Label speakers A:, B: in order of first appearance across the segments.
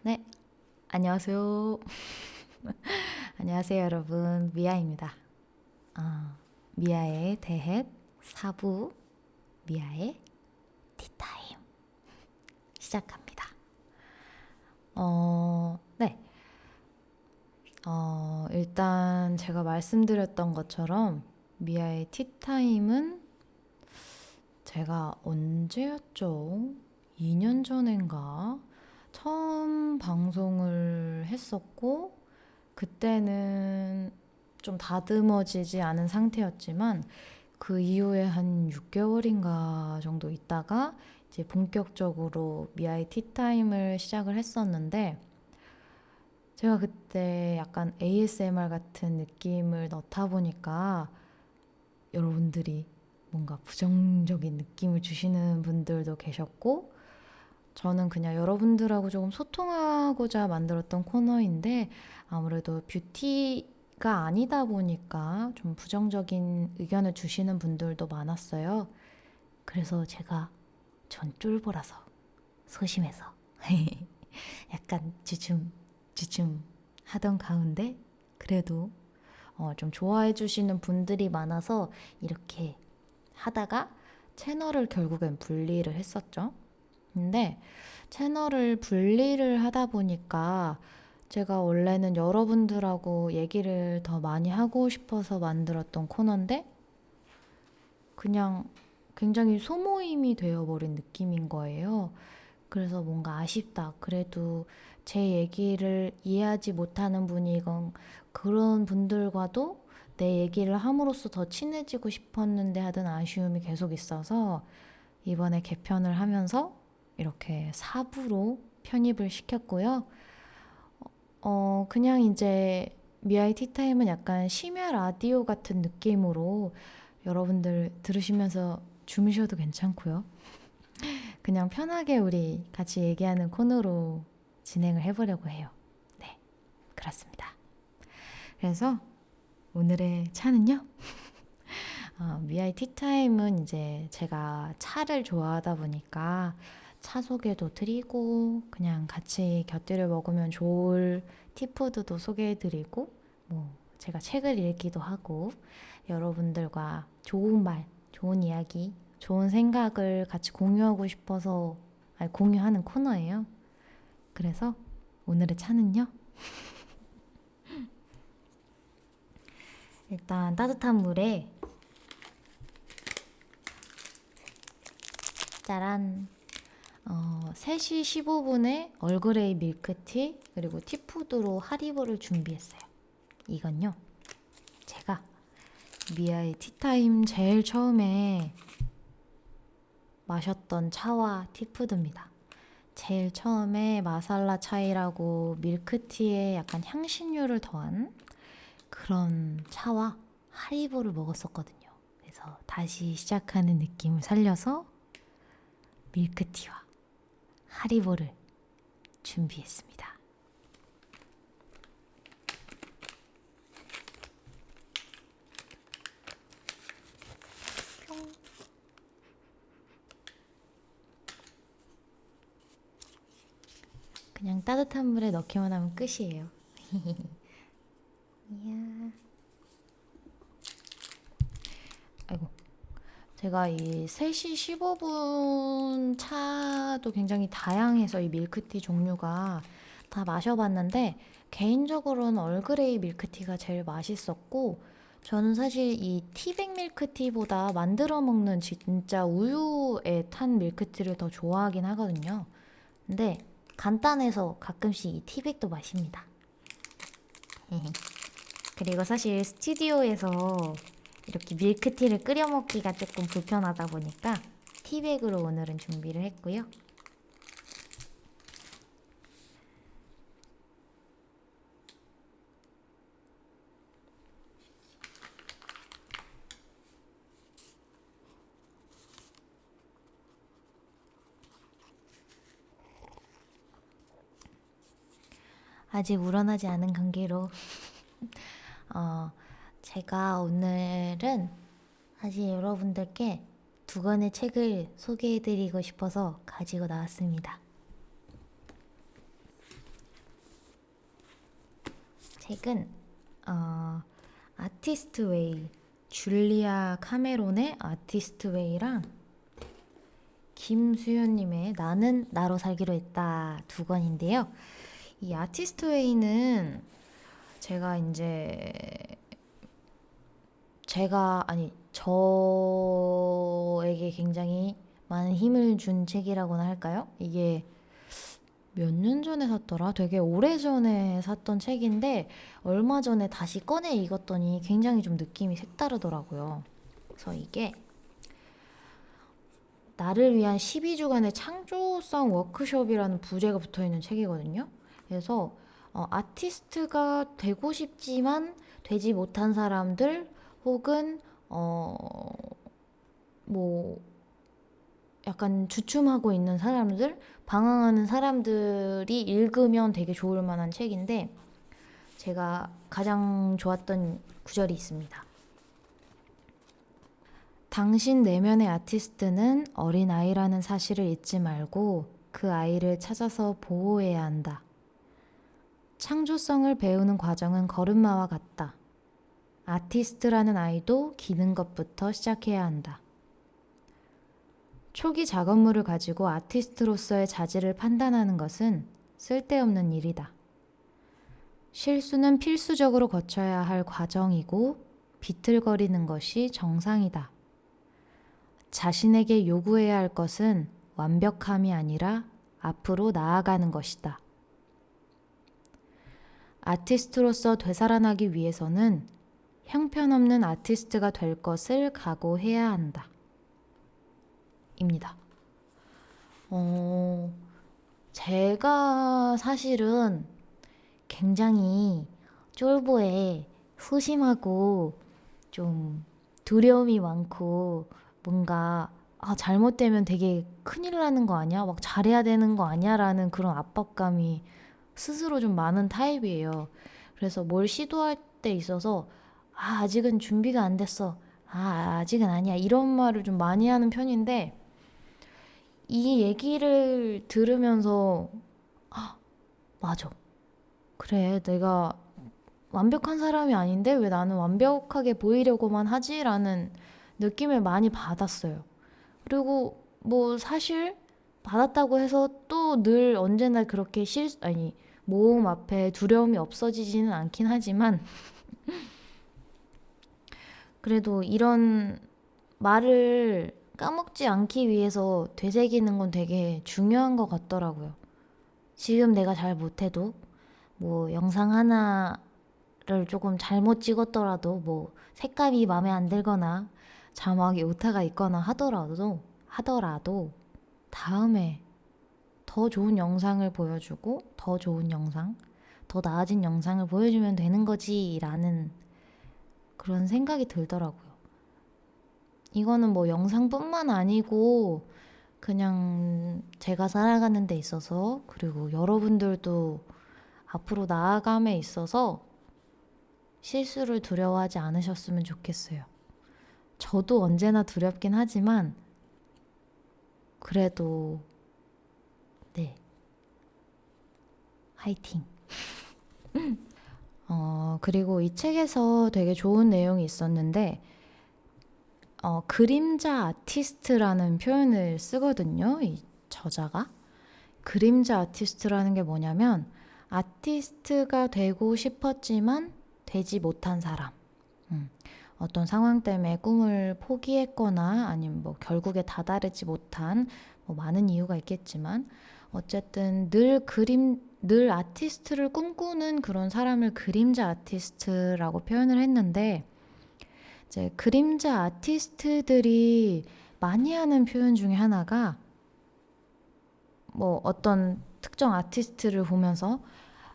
A: 네, 안녕하세요. 안녕하세요, 여러분. 미아입니다. 미아의 대햇 4부 미아의 티타임 시작합니다. 네. 일단 제가 말씀드렸던 것처럼 미아의 티타임은 제가 언제였죠? 2년 전인가? 처음 방송을 했었고, 그때는 좀 다듬어지지 않은 상태였지만 그 이후에 한 6개월인가 정도 있다가 이제 본격적으로 미아이 티타임을 시작을 했었는데 제가 그때 약간 ASMR 같은 느낌을 넣다 보니까 여러분들이 뭔가 부정적인 느낌을 주시는 분들도 계셨고 저는 그냥 여러분들하고 조금 소통하고자 만들었던 코너인데 아무래도 뷰티가 아니다 보니까 좀 부정적인 의견을 주시는 분들도 많았어요. 그래서 제가 전 쫄보라서 소심해서 약간 주춤 하던 가운데 그래도 좀 좋아해 주시는 분들이 많아서 이렇게 하다가 채널을 결국엔 분리를 했었죠. 근데 채널을 분리를 하다 보니까 제가 원래는 여러분들하고 얘기를 더 많이 하고 싶어서 만들었던 코너인데 그냥 굉장히 소모임이 되어버린 느낌인 거예요. 그래서 뭔가 아쉽다. 그래도 제 얘기를 이해하지 못하는 분이건 그런 분들과도 내 얘기를 함으로써 더 친해지고 싶었는데 하던 아쉬움이 계속 있어서 이번에 개편을 하면서 이렇게 4부로 편입을 시켰고요. 그냥 이제 미아이 티타임은 약간 심야 라디오 같은 느낌으로 여러분들 들으시면서 주무셔도 괜찮고요. 그냥 편하게 우리 같이 얘기하는 코너로 진행을 해보려고 해요. 네, 그렇습니다. 그래서 오늘의 차는요? 미아이 티타임은 이제 제가 차를 좋아하다 보니까 차 소개도 드리고 그냥 같이 곁들여 먹으면 좋을 티푸드도 소개해드리고 뭐 제가 책을 읽기도 하고 여러분들과 좋은 말, 좋은 이야기, 좋은 생각을 같이 공유하고 싶어서 공유하는 코너예요. 그래서 오늘의 차는요. 일단 따뜻한 물에 짜란 3시 15분에 얼그레이 밀크티 그리고 티푸드로 하리보를 준비했어요. 이건요. 제가 미아의 티타임 제일 처음에 마셨던 차와 티푸드입니다. 제일 처음에 마살라 차이라고 밀크티에 약간 향신료를 더한 그런 차와 하리보를 먹었었거든요. 그래서 다시 시작하는 느낌을 살려서 밀크티와 하리보를 준비했습니다. 그냥 따뜻한 물에 넣기만 하면 끝이에요. 이야. 아이고. 제가 이 3시 15분 차도 굉장히 다양해서 이 밀크티 종류가 다 마셔봤는데 개인적으로는 얼그레이 밀크티가 제일 맛있었고 저는 사실 이 티백 밀크티보다 만들어 먹는 진짜 우유에 탄 밀크티를 더 좋아하긴 하거든요. 근데 간단해서 가끔씩 이 티백도 마십니다. 그리고 사실 스튜디오에서 이렇게 밀크티를 끓여 먹기가 조금 불편하다 보니까 티백으로 오늘은 준비를 했고요. 아직 우러나지 않은 관계로 제가 오늘은 사실 여러분들께 두 권의 책을 소개해드리고 싶어서 가지고 나왔습니다. 책은 아티스트 웨이, 줄리아 카메론의 아티스트 웨이랑 김수현님의 나는 나로 살기로 했다 두 권인데요. 이 아티스트 웨이는 제가 이제 저에게 굉장히 많은 힘을 준 책이라고나 할까요? 이게 몇 년 전에 샀더라? 되게 오래전에 샀던 책인데 얼마 전에 다시 꺼내 읽었더니 굉장히 좀 느낌이 색다르더라고요. 그래서 이게 나를 위한 12주간의 창조성 워크숍이라는 부제가 붙어있는 책이거든요. 그래서 아티스트가 되고 싶지만 되지 못한 사람들 혹은 뭐 약간 주춤하고 있는 사람들, 방황하는 사람들이 읽으면 되게 좋을 만한 책인데 제가 가장 좋았던 구절이 있습니다. 당신 내면의 아티스트는 어린아이라는 사실을 잊지 말고 그 아이를 찾아서 보호해야 한다. 창조성을 배우는 과정은 걸음마와 같다. 아티스트라는 아이도 기는 것부터 시작해야 한다. 초기 작업물을 가지고 아티스트로서의 자질을 판단하는 것은 쓸데없는 일이다. 실수는 필수적으로 거쳐야 할 과정이고 비틀거리는 것이 정상이다. 자신에게 요구해야 할 것은 완벽함이 아니라 앞으로 나아가는 것이다. 아티스트로서 되살아나기 위해서는 형편없는 아티스트가 될 것을 각오해야 한다. 입니다. 제가 사실은 굉장히 쫄보에 소심하고 좀 두려움이 많고 뭔가 잘못되면 되게 큰일 나는 거 아니야? 막 잘해야 되는 거 아니야? 라는 그런 압박감이 스스로 좀 많은 타입이에요. 그래서 뭘 시도할 때 있어서 아직은 준비가 안 됐어. 아직은 아니야. 이런 말을 좀 많이 하는 편인데 이 얘기를 들으면서 맞아. 그래, 내가 완벽한 사람이 아닌데 왜 나는 완벽하게 보이려고만 하지? 라는 느낌을 많이 받았어요. 그리고 뭐 사실 받았다고 해서 또 늘 언제나 그렇게 모험 앞에 두려움이 없어지지는 않긴 하지만 그래도 이런 말을 까먹지 않기 위해서 되새기는 건 되게 중요한 것 같더라고요. 지금 내가 잘 못해도 뭐 영상 하나를 조금 잘못 찍었더라도 뭐 색감이 마음에 안 들거나 자막에 오타가 있거나 하더라도 다음에 더 좋은 영상을 보여주고 더 좋은 영상, 더 나아진 영상을 보여주면 되는 거지라는 그런 생각이 들더라고요. 이거는 뭐 영상뿐만 아니고 그냥 제가 살아가는 데 있어서 그리고 여러분들도 앞으로 나아감에 있어서 실수를 두려워하지 않으셨으면 좋겠어요. 저도 언제나 두렵긴 하지만 그래도 네, 화이팅! 그리고 이 책에서 되게 좋은 내용이 있었는데 그림자 아티스트라는 표현을 쓰거든요. 이 저자가. 그림자 아티스트라는 게 뭐냐면 아티스트가 되고 싶었지만 되지 못한 사람. 어떤 상황 때문에 꿈을 포기했거나 아니면 뭐 결국에 다다르지 못한 뭐 많은 이유가 있겠지만 어쨌든 늘 아티스트를 꿈꾸는 그런 사람을 그림자 아티스트라고 표현을 했는데 이제 그림자 아티스트들이 많이 하는 표현 중에 하나가 뭐 어떤 특정 아티스트를 보면서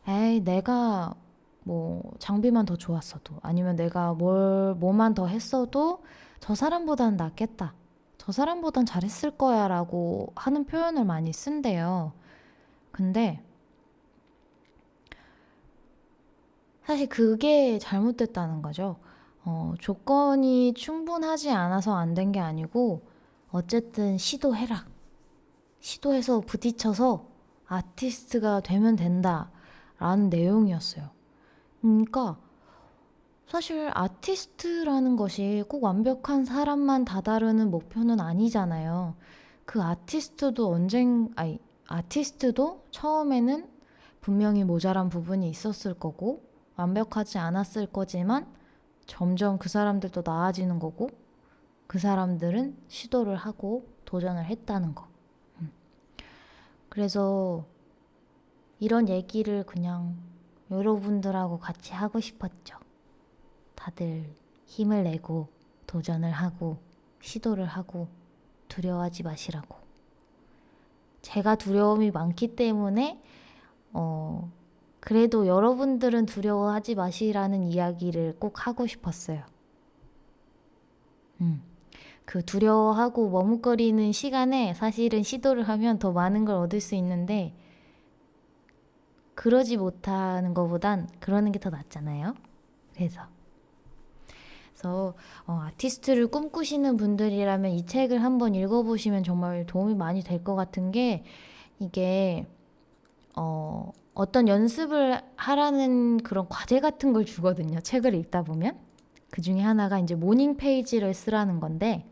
A: 에이 내가 뭐 장비만 더 좋았어도 아니면 내가 뭐만 더 했어도 저 사람보다는 낫겠다. 저 사람보단 잘했을 거야 라고 하는 표현을 많이 쓴대요. 근데 사실 그게 잘못됐다는 거죠. 조건이 충분하지 않아서 안 된 게 아니고 어쨌든 시도해라. 시도해서 부딪혀서 아티스트가 되면 된다 라는 내용이었어요. 그러니까 사실 아티스트라는 것이 꼭 완벽한 사람만 다다르는 목표는 아니잖아요. 그 아티스트도 처음에는 분명히 모자란 부분이 있었을 거고, 완벽하지 않았을 거지만, 점점 그 사람들도 나아지는 거고, 그 사람들은 시도를 하고 도전을 했다는 거. 그래서 이런 얘기를 그냥 여러분들하고 같이 하고 싶었죠. 다들 힘을 내고 도전을 하고 시도를 하고 두려워하지 마시라고. 제가 두려움이 많기 때문에 그래도 여러분들은 두려워하지 마시라는 이야기를 꼭 하고 싶었어요. 그 두려워하고 머뭇거리는 시간에 사실은 시도를 하면 더 많은 걸 얻을 수 있는데 그러지 못하는 것보단 그러는 게 더 낫잖아요. 그래서 아티스트를 꿈꾸시는 분들이라면 이 책을 한번 읽어보시면 정말 도움이 많이 될 것 같은 게 이게 어떤 연습을 하라는 그런 과제 같은 걸 주거든요. 책을 읽다 보면. 그 중에 하나가 이제 모닝 페이지를 쓰라는 건데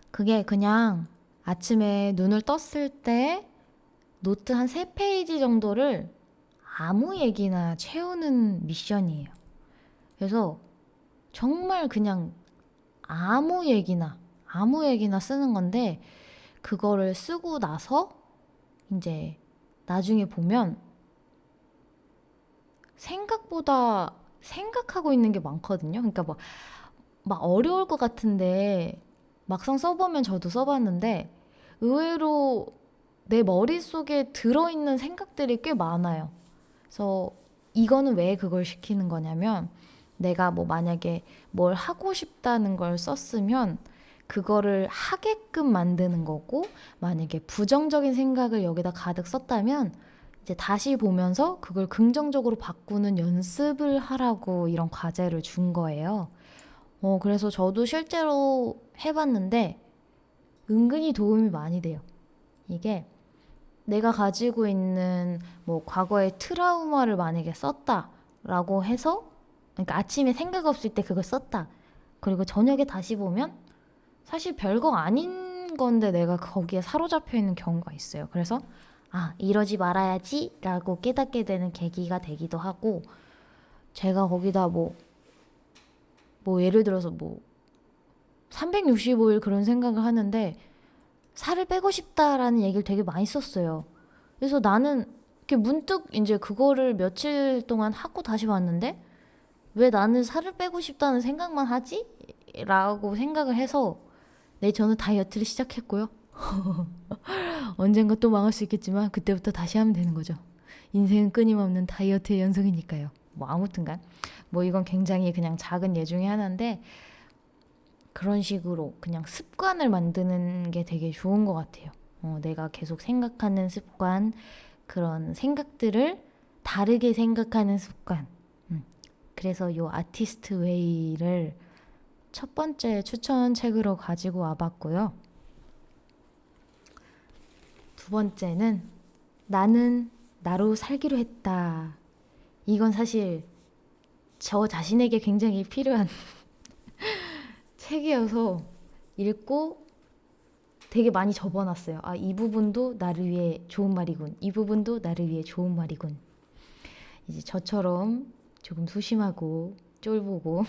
A: 그게 그냥 아침에 눈을 떴을 때 노트 한 3페이지 정도를 아무 얘기나 채우는 미션이에요. 그래서 정말 그냥 아무 얘기나 쓰는 건데 그거를 쓰고 나서 이제 나중에 보면 생각보다 생각하고 있는 게 많거든요. 그러니까 막 어려울 것 같은데 막상 써보면 저도 써봤는데 의외로 내 머릿속에 들어있는 생각들이 꽤 많아요. 그래서 이거는 왜 그걸 시키는 거냐면 내가 만약에 뭘 하고 싶다는 걸 썼으면 그거를 하게끔 만드는 거고 만약에 부정적인 생각을 여기다 가득 썼다면 이제 다시 보면서 그걸 긍정적으로 바꾸는 연습을 하라고 이런 과제를 준 거예요. 그래서 저도 실제로 해봤는데 은근히 도움이 많이 돼요. 이게 내가 가지고 있는 과거의 트라우마를 만약에 썼다라고 해서 그러니까 아침에 생각 없을 때 그걸 썼다. 그리고 저녁에 다시 보면 사실 별거 아닌 건데 내가 거기에 사로잡혀 있는 경우가 있어요. 그래서 이러지 말아야지 라고 깨닫게 되는 계기가 되기도 하고 제가 거기다 예를 들어서 365일 그런 생각을 하는데 살을 빼고 싶다라는 얘기를 되게 많이 썼어요. 그래서 나는 이렇게 문득 이제 그거를 며칠 동안 하고 다시 봤는데 왜 나는 살을 빼고 싶다는 생각만 하지? 라고 생각을 해서 저는 다이어트를 시작했고요. 언젠가 또 망할 수 있겠지만 그때부터 다시 하면 되는 거죠. 인생은 끊임없는 다이어트의 연속이니까요. 아무튼간 이건 굉장히 그냥 작은 예 중에 하나인데 그런 식으로 그냥 습관을 만드는 게 되게 좋은 것 같아요. 내가 계속 생각하는 습관, 그런 생각들을 다르게 생각하는 습관. 그래서 요 아티스트 웨이를 첫 번째 추천 책으로 가지고 와봤고요. 두 번째는 나는 나로 살기로 했다. 이건 사실 저 자신에게 굉장히 필요한 책이어서 읽고 되게 많이 접어놨어요. 이 부분도 나를 위해 좋은 말이군. 이 부분도 나를 위해 좋은 말이군. 이제 저처럼 조금 소심하고 쫄보고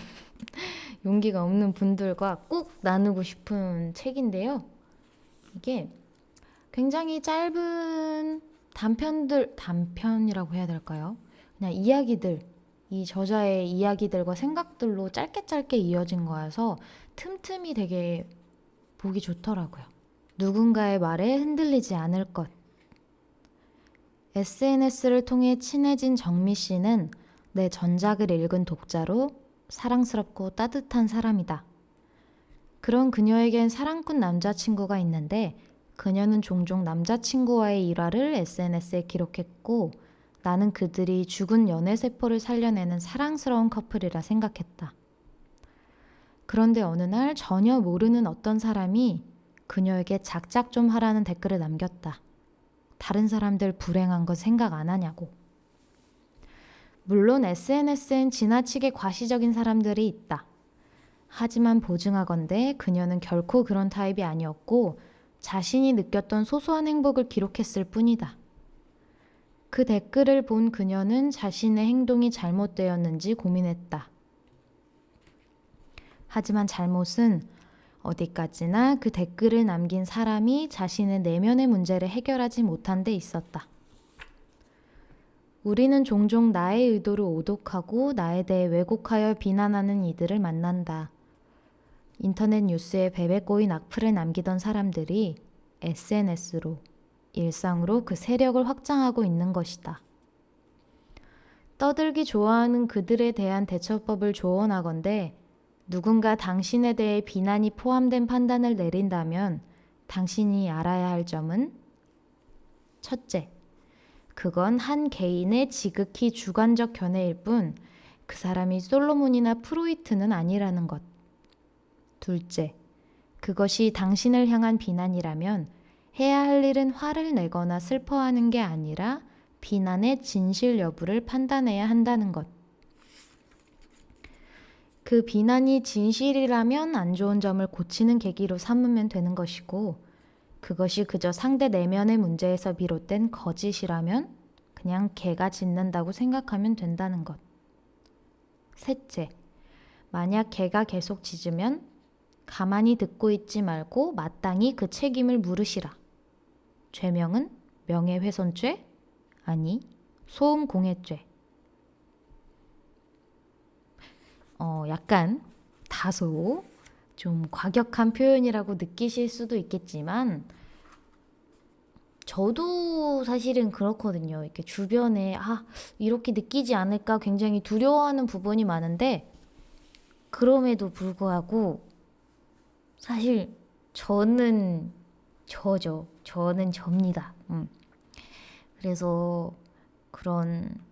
A: 용기가 없는 분들과 꼭 나누고 싶은 책인데요. 이게 굉장히 짧은 단편이라고 해야 될까요? 그냥 이야기들, 이 저자의 이야기들과 생각들로 짧게 이어진 거여서 틈틈이 되게 보기 좋더라고요. 누군가의 말에 흔들리지 않을 것. SNS를 통해 친해진 정미 씨는 내 전작을 읽은 독자로 사랑스럽고 따뜻한 사람이다. 그런 그녀에겐 사랑꾼 남자친구가 있는데 그녀는 종종 남자친구와의 일화를 SNS에 기록했고 나는 그들이 죽은 연애세포를 살려내는 사랑스러운 커플이라 생각했다. 그런데 어느 날 전혀 모르는 어떤 사람이 그녀에게 작작 좀 하라는 댓글을 남겼다. 다른 사람들 불행한 거 생각 안 하냐고. 물론 SNS엔 지나치게 과시적인 사람들이 있다. 하지만 보증하건대 그녀는 결코 그런 타입이 아니었고 자신이 느꼈던 소소한 행복을 기록했을 뿐이다. 그 댓글을 본 그녀는 자신의 행동이 잘못되었는지 고민했다. 하지만 잘못은 어디까지나 그 댓글을 남긴 사람이 자신의 내면의 문제를 해결하지 못한 데 있었다. 우리는 종종 나의 의도를 오독하고 나에 대해 왜곡하여 비난하는 이들을 만난다. 인터넷 뉴스에 베베 꼬인 악플을 남기던 사람들이 SNS로, 일상으로 그 세력을 확장하고 있는 것이다. 떠들기 좋아하는 그들에 대한 대처법을 조언하건대 누군가 당신에 대해 비난이 포함된 판단을 내린다면 당신이 알아야 할 점은 첫째, 그건 한 개인의 지극히 주관적 견해일 뿐 그 사람이 솔로몬이나 프로이트는 아니라는 것. 둘째, 그것이 당신을 향한 비난이라면 해야 할 일은 화를 내거나 슬퍼하는 게 아니라 비난의 진실 여부를 판단해야 한다는 것. 그 비난이 진실이라면 안 좋은 점을 고치는 계기로 삼으면 되는 것이고, 그것이 그저 상대 내면의 문제에서 비롯된 거짓이라면 그냥 개가 짖는다고 생각하면 된다는 것. 셋째, 만약 개가 계속 짖으면 가만히 듣고 있지 말고 마땅히 그 책임을 물으시라. 죄명은 명예훼손죄? 아니, 소음공해죄. 약간 다소 좀 과격한 표현이라고 느끼실 수도 있겠지만 저도 사실은 그렇거든요. 이렇게 주변에 이렇게 느끼지 않을까 굉장히 두려워하는 부분이 많은데 그럼에도 불구하고 사실 저는 저죠. 저는 접니다. 그래서 그런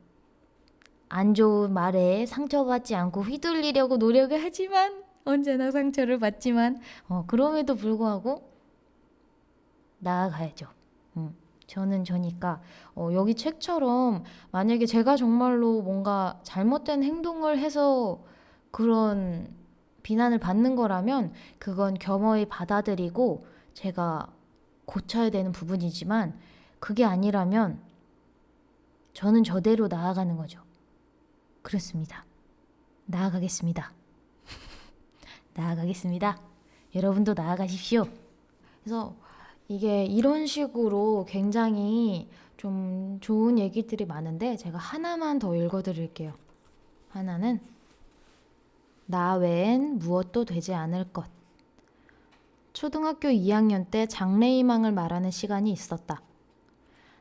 A: 안 좋은 말에 상처받지 않고 휘둘리려고 노력을 하지만 언제나 상처를 받지만 그럼에도 불구하고 나아가야죠. 저는 저니까 여기 책처럼 만약에 제가 정말로 뭔가 잘못된 행동을 해서 그런 비난을 받는 거라면 그건 겸허히 받아들이고 제가 고쳐야 되는 부분이지만 그게 아니라면 저는 저대로 나아가는 거죠. 그렇습니다. 나아가겠습니다. 나아가겠습니다. 여러분도 나아가십시오. 그래서 이게 이런 식으로 굉장히 좀 좋은 얘기들이 많은데 제가 하나만 더 읽어드릴게요. 하나는 나 외엔 무엇도 되지 않을 것. 초등학교 2학년 때 장래희망을 말하는 시간이 있었다.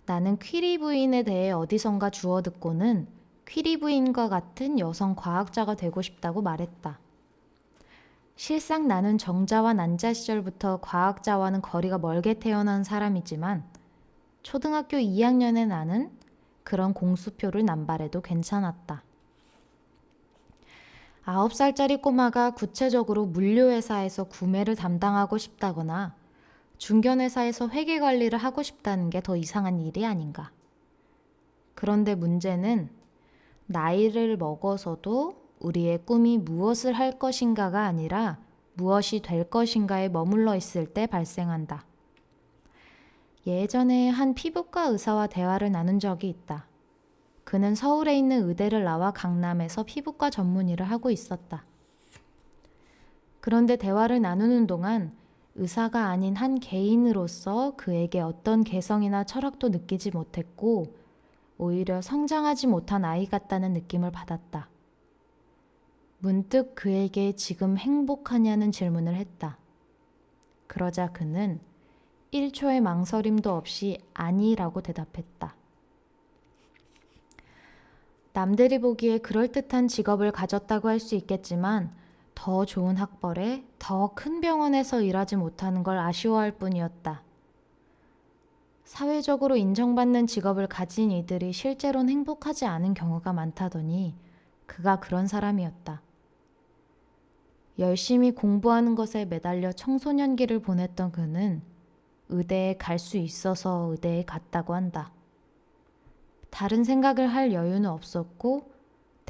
A: 나는 퀴리 부인에 대해 어디선가 주워 듣고는 퀴리 부인과 같은 여성 과학자가 되고 싶다고 말했다. 실상 나는 정자와 난자 시절부터 과학자와는 거리가 멀게 태어난 사람이지만 초등학교 2학년의 나는 그런 공수표를 남발해도 괜찮았다. 9살짜리 꼬마가 구체적으로 물류회사에서 구매를 담당하고 싶다거나 중견회사에서 회계 관리를 하고 싶다는 게 더 이상한 일이 아닌가. 그런데 문제는 나이를 먹어서도 우리의 꿈이 무엇을 할 것인가가 아니라 무엇이 될 것인가에 머물러 있을 때 발생한다. 예전에 한 피부과 의사와 대화를 나눈 적이 있다. 그는 서울에 있는 의대를 나와 강남에서 피부과 전문 일을 하고 있었다. 그런데 대화를 나누는 동안 의사가 아닌 한 개인으로서 그에게 어떤 개성이나 철학도 느끼지 못했고 오히려 성장하지 못한 아이 같다는 느낌을 받았다. 문득 그에게 지금 행복하냐는 질문을 했다. 그러자 그는 1초의 망설임도 없이 아니라고 대답했다. 남들이 보기에 그럴듯한 직업을 가졌다고 할 수 있겠지만 더 좋은 학벌에 더 큰 병원에서 일하지 못하는 걸 아쉬워할 뿐이었다. 사회적으로 인정받는 직업을 가진 이들이 실제로는 행복하지 않은 경우가 많다더니 그가 그런 사람이었다. 열심히 공부하는 것에 매달려 청소년기를 보냈던 그는 의대에 갈 수 있어서 의대에 갔다고 한다. 다른 생각을 할 여유는 없었고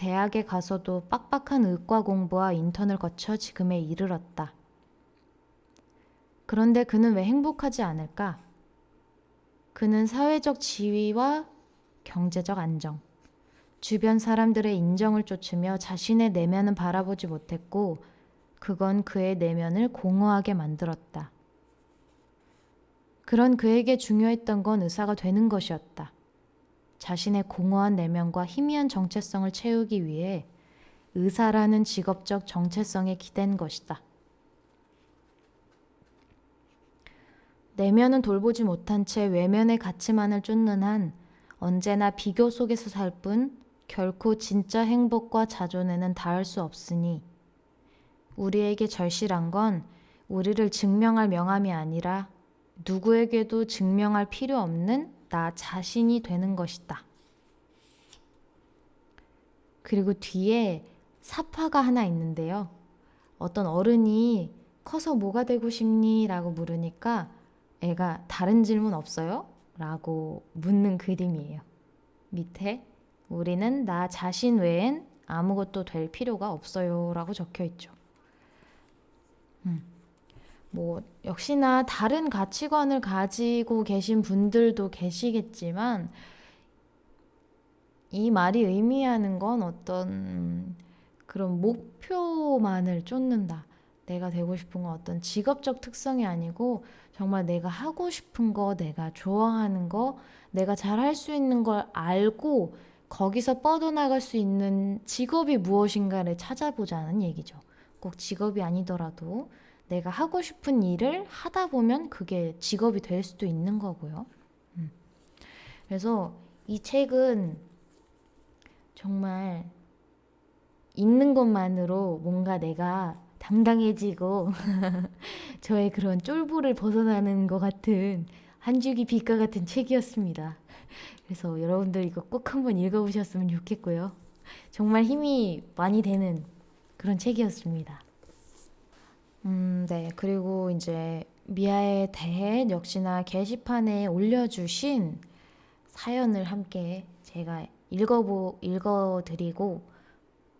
A: 대학에 가서도 빡빡한 의과 공부와 인턴을 거쳐 지금에 이르렀다. 그런데 그는 왜 행복하지 않을까? 그는 사회적 지위와 경제적 안정, 주변 사람들의 인정을 쫓으며 자신의 내면은 바라보지 못했고 그건 그의 내면을 공허하게 만들었다. 그런 그에게 중요했던 건 의사가 되는 것이었다. 자신의 공허한 내면과 희미한 정체성을 채우기 위해 의사라는 직업적 정체성에 기댄 것이다. 내면은 돌보지 못한 채 외면의 가치만을 쫓는 한 언제나 비교 속에서 살 뿐 결코 진짜 행복과 자존에는 닿을 수 없으니 우리에게 절실한 건 우리를 증명할 명함이 아니라 누구에게도 증명할 필요 없는 나 자신이 되는 것이다. 그리고 뒤에 사파가 하나 있는데요. 어떤 어른이 커서 뭐가 되고 싶니? 라고 물으니까 애가 다른 질문 없어요? 라고 묻는 그림이에요. 밑에 우리는 나 자신 외엔 아무것도 될 필요가 없어요 라고 적혀 있죠. 뭐 역시나 다른 가치관을 가지고 계신 분들도 계시겠지만 이 말이 의미하는 건 어떤 그런 목표만을 쫓는다. 내가 되고 싶은 건 어떤 직업적 특성이 아니고 정말 내가 하고 싶은 거, 내가 좋아하는 거, 내가 잘 할 수 있는 걸 알고 거기서 뻗어나갈 수 있는 직업이 무엇인가를 찾아보자는 얘기죠. 꼭 직업이 아니더라도 내가 하고 싶은 일을 하다 보면 그게 직업이 될 수도 있는 거고요. 그래서 이 책은 정말 읽는 것만으로 뭔가 내가 당당해지고 저의 그런 쫄보를 벗어나는 것 같은 한 줄기 빛과 같은 책이었습니다. 그래서 여러분들 이거 꼭 한번 읽어보셨으면 좋겠고요. 정말 힘이 많이 되는 그런 책이었습니다. 네. 그리고 이제 미아에 대해 역시나 게시판에 올려주신 사연을 함께 제가 읽어드리고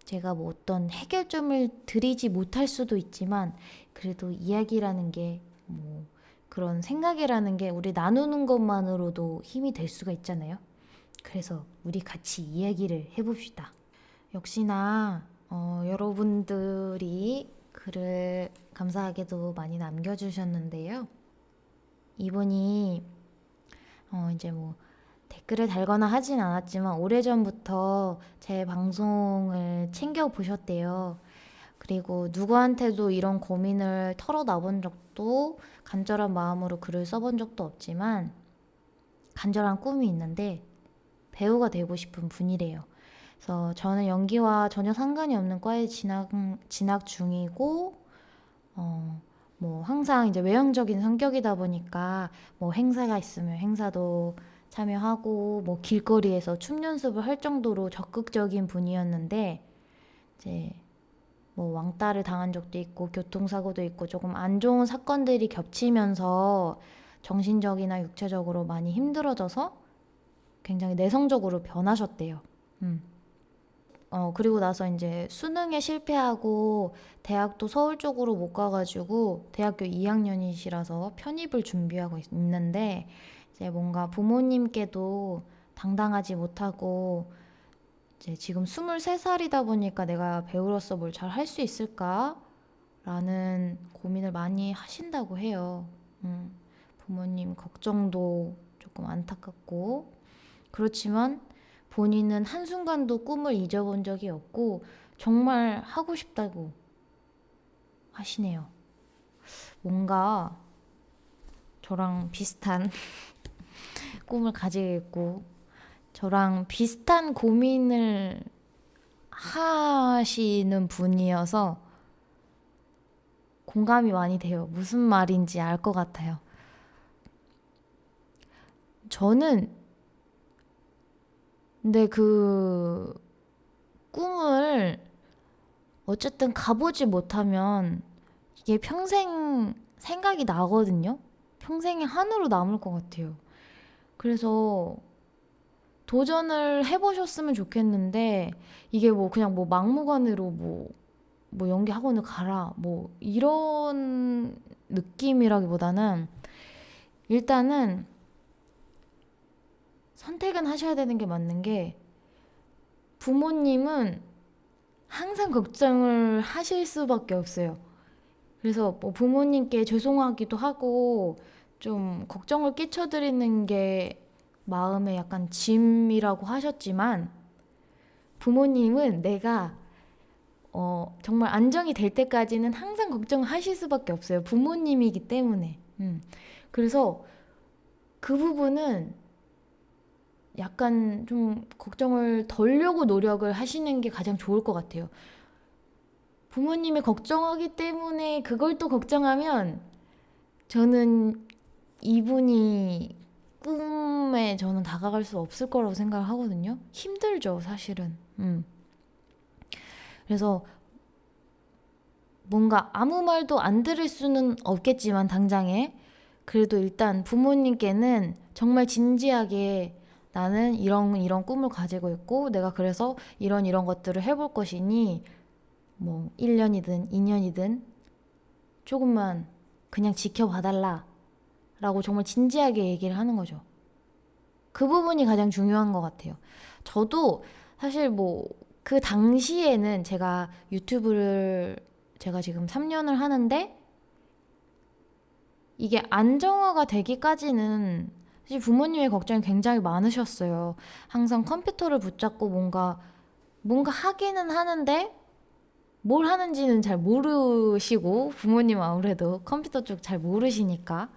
A: 제가 뭐 어떤 해결점을 드리지 못할 수도 있지만 그래도 이야기라는 게 뭐 그런 생각이라는 게 우리 나누는 것만으로도 힘이 될 수가 있잖아요. 그래서 우리 같이 이야기를 해봅시다. 역시나 여러분들이 글을 감사하게도 많이 남겨주셨는데요. 이분이 이제 뭐 댓글을 달거나 하진 않았지만 오래전부터 제 방송을 챙겨보셨대요. 그리고 누구한테도 이런 고민을 털어놔본 적도 간절한 마음으로 글을 써본 적도 없지만 간절한 꿈이 있는데 배우가 되고 싶은 분이래요. 그래서 저는 연기와 전혀 상관이 없는 과에 진학 중이고 뭐 항상 이제 외향적인 성격이다 보니까 뭐 행사가 있으면 행사도 참여하고 뭐 길거리에서 춤 연습을 할 정도로 적극적인 분이었는데 이제 뭐 왕따를 당한 적도 있고 교통사고도 있고 조금 안 좋은 사건들이 겹치면서 정신적이나 육체적으로 많이 힘들어져서 굉장히 내성적으로 변하셨대요. 그리고 나서 이제 수능에 실패하고 대학도 서울 쪽으로 못 가가지고 대학교 2학년이시라서 편입을 준비하고 있는데 이제 뭔가 부모님께도 당당하지 못하고 이제 지금 23살이다 보니까 내가 배우로서 뭘 잘 할 수 있을까? 라는 고민을 많이 하신다고 해요. 부모님 걱정도 조금 안타깝고 그렇지만 본인은 한순간도 꿈을 잊어본 적이 없고 정말 하고 싶다고 하시네요. 뭔가 저랑 비슷한 꿈을 가지고 있고 저랑 비슷한 고민을 하시는 분이어서 공감이 많이 돼요. 무슨 말인지 알 것 같아요. 저는 근데 그 꿈을 어쨌든 가보지 못하면 이게 평생 생각이 나거든요. 평생의 한으로 남을 것 같아요. 그래서 도전을 해보셨으면 좋겠는데 이게 뭐 그냥 뭐 막무가내로 뭐 연기 학원을 가라 뭐 이런 느낌이라기보다는 일단은 선택은 하셔야 되는 게 맞는 게 부모님은 항상 걱정을 하실 수밖에 없어요. 그래서 뭐 부모님께 죄송하기도 하고 좀 걱정을 끼쳐드리는 게 마음에 약간 짐이라고 하셨지만 부모님은 내가 정말 안정이 될 때까지는 항상 걱정하실 수밖에 없어요. 부모님이기 때문에. 그래서 그 부분은 약간 좀 걱정을 덜려고 노력을 하시는 게 가장 좋을 것 같아요. 부모님이 걱정하기 때문에 그걸 또 걱정하면 저는 이분이 꿈에 저는 다가갈 수 없을 거라고 생각을 하거든요. 힘들죠, 사실은. 그래서 뭔가 아무 말도 안 들을 수는 없겠지만 당장에 그래도 일단 부모님께는 정말 진지하게 나는 이런 꿈을 가지고 있고 내가 그래서 이런 것들을 해볼 것이니 뭐 1년이든 2년이든 조금만 그냥 지켜봐달라 라고 정말 진지하게 얘기를 하는 거죠. 그 부분이 가장 중요한 것 같아요. 저도 사실 뭐 그 당시에는 제가 유튜브를 제가 지금 3년을 하는데 이게 안정화가 되기까지는 사실 부모님의 걱정이 굉장히 많으셨어요. 항상 컴퓨터를 붙잡고 뭔가 하기는 하는데 뭘 하는지는 잘 모르시고 부모님 아무래도 컴퓨터 쪽 잘 모르시니까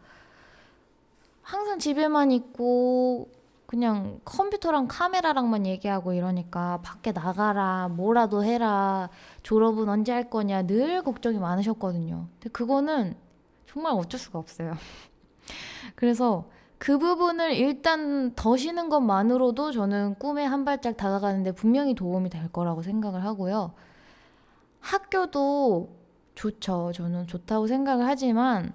A: 항상 집에만 있고 그냥 컴퓨터랑 카메라랑만 얘기하고 이러니까 밖에 나가라 뭐라도 해라 졸업은 언제 할 거냐 늘 걱정이 많으셨거든요. 근데 그거는 정말 어쩔 수가 없어요. 그래서 그 부분을 일단 더시는 것만으로도 저는 꿈에 한 발짝 다가가는데 분명히 도움이 될 거라고 생각을 하고요. 학교도 좋죠. 저는 좋다고 생각을 하지만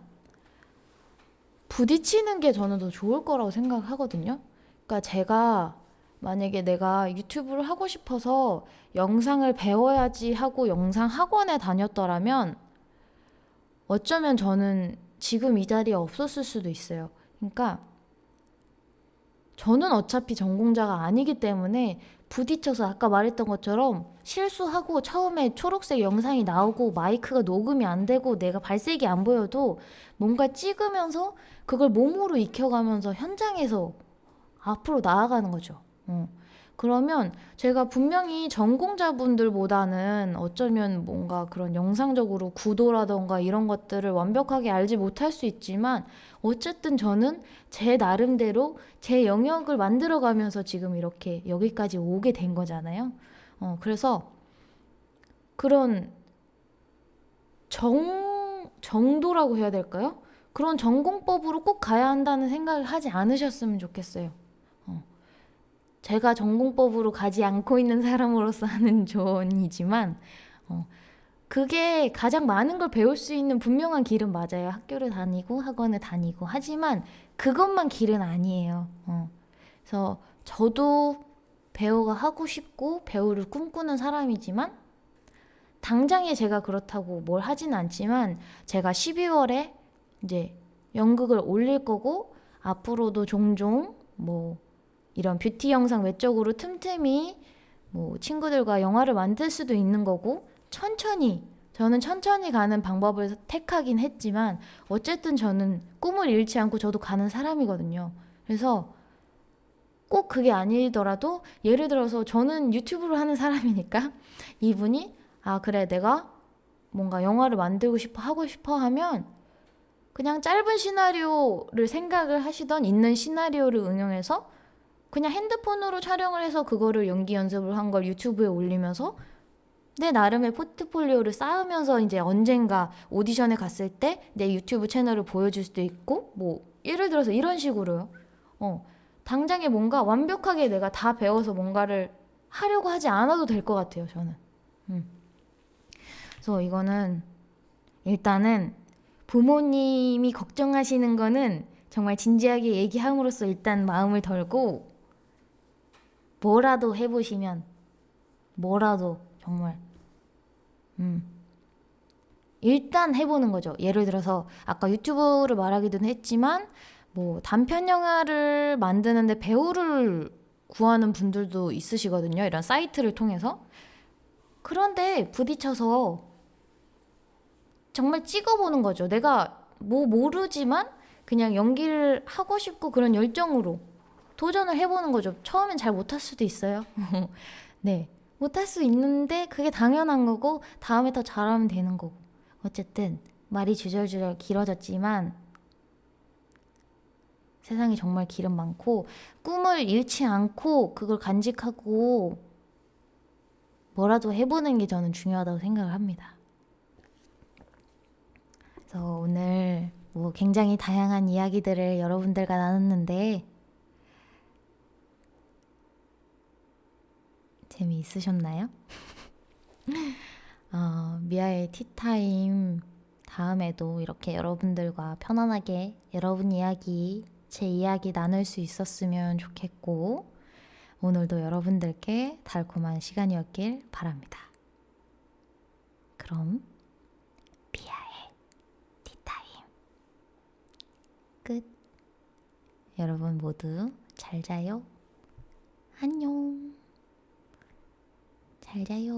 A: 부딪히는 게 저는 더 좋을 거라고 생각을 하거든요. 그러니까 제가 만약에 내가 유튜브를 하고 싶어서 영상을 배워야지 하고 영상 학원에 다녔더라면 어쩌면 저는 지금 이 자리에 없었을 수도 있어요. 그러니까 저는 어차피 전공자가 아니기 때문에 부딪혀서 아까 말했던 것처럼 실수하고 처음에 초록색 영상이 나오고 마이크가 녹음이 안 되고 내가 발색이 안 보여도 뭔가 찍으면서 그걸 몸으로 익혀가면서 현장에서 앞으로 나아가는 거죠. 그러면 제가 분명히 전공자분들보다는 어쩌면 뭔가 그런 영상적으로 구도라던가 이런 것들을 완벽하게 알지 못할 수 있지만 어쨌든 저는 제 나름대로 제 영역을 만들어가면서 지금 이렇게 여기까지 오게 된 거잖아요. 그래서 그런 정도라고 해야 될까요? 그런 전공법으로 꼭 가야 한다는 생각을 하지 않으셨으면 좋겠어요. 제가 전공법으로 가지 않고 있는 사람으로서 하는 조언이지만 그게 가장 많은 걸 배울 수 있는 분명한 길은 맞아요. 학교를 다니고 학원을 다니고 하지만 그것만 길은 아니에요. 그래서 저도 배우가 하고 싶고 배우를 꿈꾸는 사람이지만 당장에 제가 그렇다고 뭘 하진 않지만 제가 12월에 이제 연극을 올릴 거고 앞으로도 종종 뭐 이런 뷰티 영상 외적으로 틈틈이 뭐 친구들과 영화를 만들 수도 있는 거고 저는 천천히 가는 방법을 택하긴 했지만 어쨌든 저는 꿈을 잃지 않고 저도 가는 사람이거든요. 그래서 꼭 그게 아니더라도 예를 들어서 저는 유튜브를 하는 사람이니까 이분이 아 그래 내가 뭔가 영화를 만들고 싶어 하고 싶어 하면 그냥 짧은 시나리오를 생각을 하시던 있는 시나리오를 응용해서 그냥 핸드폰으로 촬영을 해서 그거를 연기 연습을 한 걸 유튜브에 올리면서 내 나름의 포트폴리오를 쌓으면서 이제 언젠가 오디션에 갔을 때 내 유튜브 채널을 보여줄 수도 있고 뭐 예를 들어서 이런 식으로요. 당장에 뭔가 완벽하게 내가 다 배워서 뭔가를 하려고 하지 않아도 될 것 같아요, 저는. 그래서 이거는 일단은 부모님이 걱정하시는 거는 정말 진지하게 얘기함으로써 일단 마음을 덜고 뭐라도 해보시면 뭐라도 정말 일단 해보는 거죠. 예를 들어서 아까 유튜브를 말하기도 했지만 뭐 단편 영화를 만드는데 배우를 구하는 분들도 있으시거든요. 이런 사이트를 통해서. 그런데 부딪혀서 정말 찍어보는 거죠. 내가 뭐 모르지만 그냥 연기를 하고 싶고 그런 열정으로 도전을 해보는 거죠. 처음엔 잘 못할 수도 있어요. 네. 못할 수 있는데 그게 당연한 거고 다음에 더 잘하면 되는 거고. 어쨌든 말이 주절주절 길어졌지만 세상에 정말 길은 많고 꿈을 잃지 않고 그걸 간직하고 뭐라도 해보는 게 저는 중요하다고 생각을 합니다. 그래서 오늘 뭐 굉장히 다양한 이야기들을 여러분들과 나눴는데 재미있으셨나요? 미아의 티타임 다음에도 이렇게 여러분들과 편안하게 여러분 이야기, 제 이야기 나눌 수 있었으면 좋겠고 오늘도 여러분들께 달콤한 시간이었길 바랍니다. 그럼 미아의 티타임 끝. 여러분 모두 잘 자요. 안녕. 잘 자요.